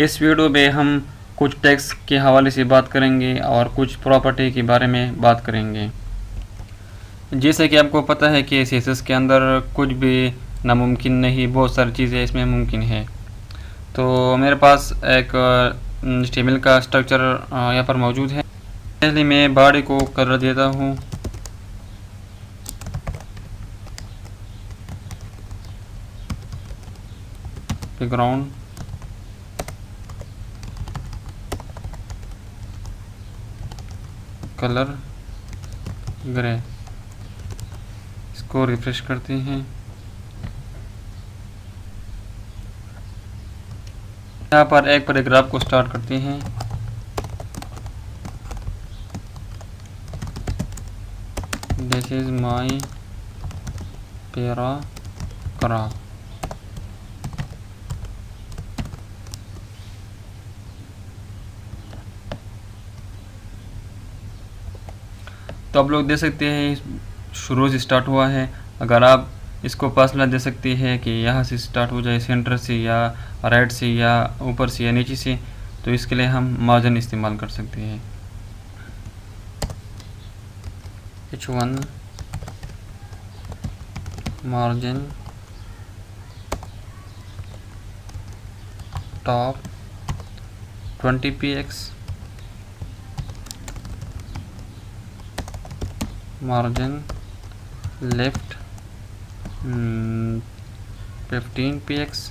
इस वीडियो में हम कुछ टैक्स के हवाले से बात करेंगे और कुछ प्रॉपर्टी के बारे में बात करेंगे। जैसे कि आपको पता है कि CSS के अंदर कुछ भी नामुमकिन नहीं, बहुत सारी चीज़ें इसमें मुमकिन है। तो मेरे पास एक HTML का स्ट्रक्चर यहाँ पर मौजूद है। पहले मैं बॉडी को कलर देता हूँ, बैकग्राउंड कलर ग्रे। इसको रिफ्रेश करते हैं। यहाँ पर एक पैराग्राफ को स्टार्ट करते हैं। This is my paragraph. तो आप लोग दे सकते हैं शुरू से स्टार्ट हुआ है। अगर आप इसको पर्सनल दे सकते हैं कि यहाँ से स्टार्ट हो जाए, सेंटर से या राइट से या ऊपर से या नीचे से, तो इसके लिए हम मार्जिन इस्तेमाल कर सकते हैं। H1 margin top 20 px, margin left 15 px,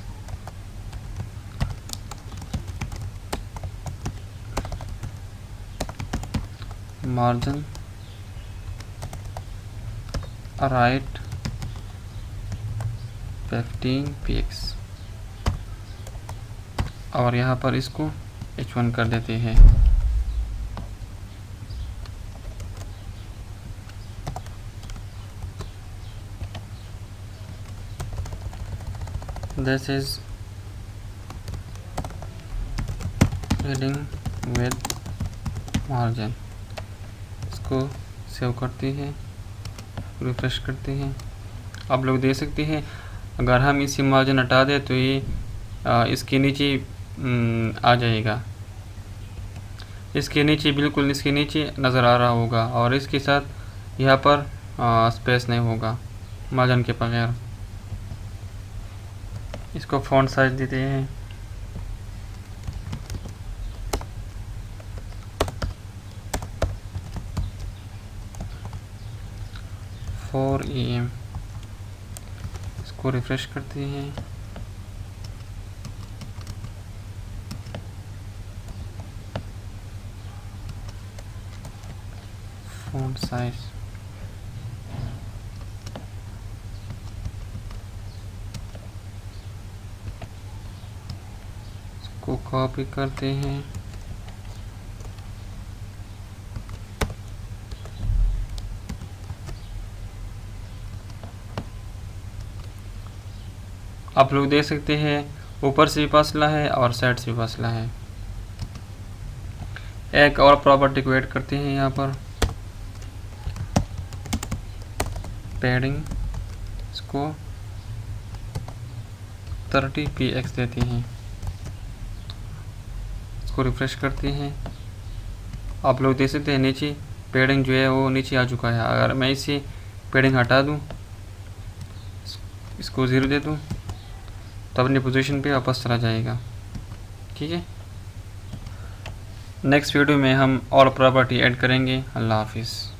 margin right 15 px और यहाँ पर इसको H1 कर देते हैं। This is heading with margin। इसको सेव करते हैं, रिफ्रेश करते हैं। आप लोग देख सकते हैं अगर हम इसी मार्जिन हटा दें तो ये इसके नीचे आ जाएगा। इसके नीचे, बिल्कुल इसके नीचे नज़र आ रहा होगा और इसके साथ यहाँ पर स्पेस नहीं होगा मार्जिन के बगैर। इसको फॉन्ट साइज देते हैं, फोर EM। इसको रिफ्रेश करते हैं। फॉन्ट साइज को कॉपी करते हैं, आप लोग देख सकते हैं ऊपर से भी फासला है और साइड से भी फासला है। एक और प्रॉपर्टी को ऐड करते हैं यहाँ पर, पैडिंग। इसको 30 px देते हैं। इसको रिफ्रेश करते हैं। आप लोग देख सकते हैं नीचे पैडिंग जो है वो नीचे आ चुका है। अगर मैं इसे पैडिंग हटा दूं, इसको 0 दे दूं, तो अपनी पोजीशन पे वापस चला जाएगा। ठीक है, नेक्स्ट वीडियो में हम और प्रॉपर्टी ऐड करेंगे। अल्लाह हाफिज़।